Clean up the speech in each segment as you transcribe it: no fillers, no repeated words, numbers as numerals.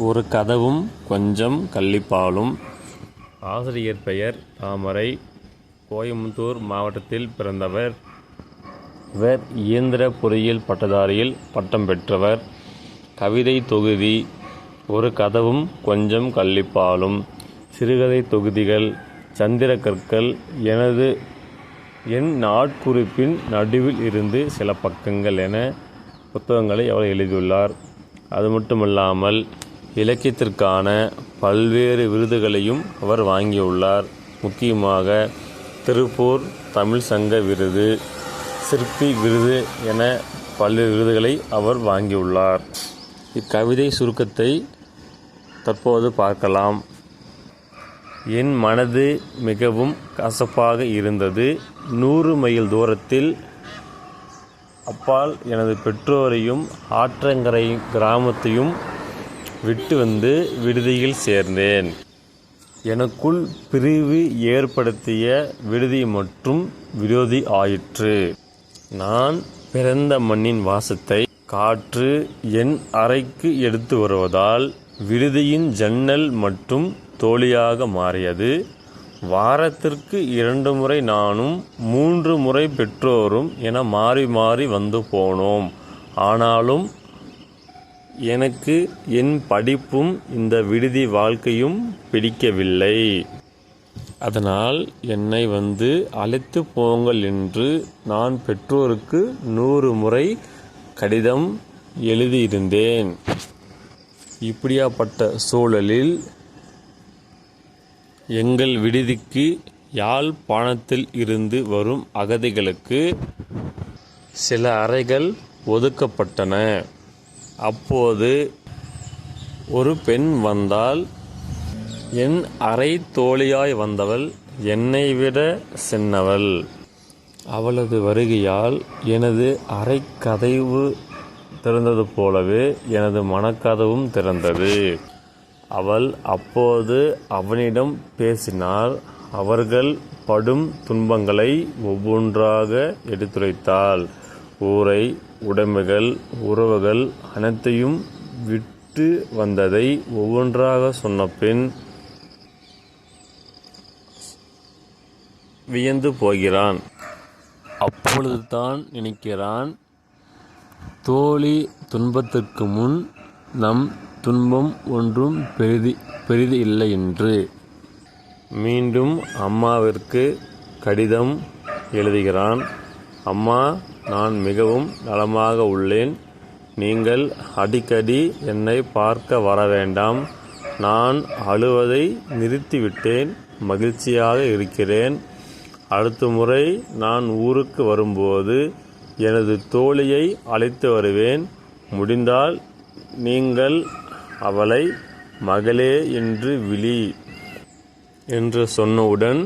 ஒரு கதவும் கொஞ்சம் கள்ளிப்பாலும். ஆசிரியர் பெயர் தாமரை. கோயம்புத்தூர் மாவட்டத்தில் பிறந்தவர். இவர் இயந்திர பொறியியல் பட்டதாரியில் பட்டம் பெற்றவர். கவிதை தொகுதி ஒரு கதவும் கொஞ்சம் கள்ளிப்பாலும், சிறுகதை தொகுதிகள் சந்திரக்கற்கள், என் நாட்குறிப்பின் நடுவில் இருந்து சில பக்கங்கள் என புத்தகங்களை அவர் எழுதியுள்ளார். அது மட்டுமல்லாமல் இலக்கியத்திற்கான பல்வேறு விருதுகளையும் அவர் வாங்கியுள்ளார். முக்கியமாக திருப்பூர் தமிழ் சங்க விருது, சிற்பி விருது என பல்வேறு விருதுகளை அவர் வாங்கியுள்ளார். இக்கவிதை சுருக்கத்தை தற்போது பார்க்கலாம். என் மனது மிகவும் கசப்பாக இருந்தது. 100 மைல் தூரத்தில் அப்பால் எனது பெற்றோரையும் ஆற்றங்கரை கிராமத்தையும் விட்டு வந்து விடுதியில் சேர்ந்தேன். எனக்குள் பிரிவு ஏற்படுத்திய விடுதி மற்றும் விரோதி ஆயிற்று. நான் பிறந்த மண்ணின் வாசத்தை காற்று என் அறைக்கு எடுத்து வருவதால் விடுதியின் ஜன்னல் மற்றும் தோழியாக மாறியது. வாரத்திற்கு 2 முறை நானும் 3 முறை பெற்றோரும் என மாறி மாறி வந்து போனோம். ஆனாலும் எனக்கு என் படிப்பும் இந்த விடுதி வாழ்க்கையும் பிடிக்கவில்லை. அதனால் என்னை வந்து அழைத்து போங்கள் என்று நான் பெற்றோருக்கு 100 முறை கடிதம் எழுதியிருந்தேன். இப்படியாப்பட்ட சூழலில் எங்கள் விடுதிக்கு யாழ்ப்பாணத்தில் இருந்து வரும் அகதிகளுக்கு சில அறைகள் ஒதுக்கப்பட்டன. அப்போது ஒரு பெண் வந்தால், என் அறை தோழியாய் வந்தவள் என்னை விட சின்னவள். அவளது வருகையால் எனது அறை கதவு திறந்தது போலவே எனது மனக்கதவும் திறந்தது. அவள் அப்போது அவனிடம் பேசினாள். அவர்கள் படும் துன்பங்களை ஒவ்வொன்றாக எடுத்துரைத்தாள். ஊரை, உடைமைகள், உறவுகள் அனைத்தையும் விட்டு வந்ததை ஒவ்வொன்றாக சொன்ன பெண் வியந்து போகிறான். அப்பொழுதுதான் நினைக்கிறான், தோழி துன்பத்திற்கு முன் நம் துன்பம் ஒன்றும் பெரிது இல்லை என்று. மீண்டும் அம்மாவிற்கு கடிதம் எழுதுகிறான். அம்மா, நான் மிகவும் நலமாக உள்ளேன். நீங்கள் அடிக்கடி என்னை பார்க்க வர வேண்டாம். நான் அழுவதை நிறுத்திவிட்டேன். மகிழ்ச்சியாக இருக்கிறேன். அடுத்த முறை நான் ஊருக்கு வரும்போது எனது தோழியை அழைத்து வருவேன். முடிந்தால் நீங்கள் அவளை மகளே என்று விழி என்று சொன்னவுடன்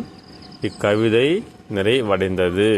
இக்கவிதை நிறைவடைந்தது.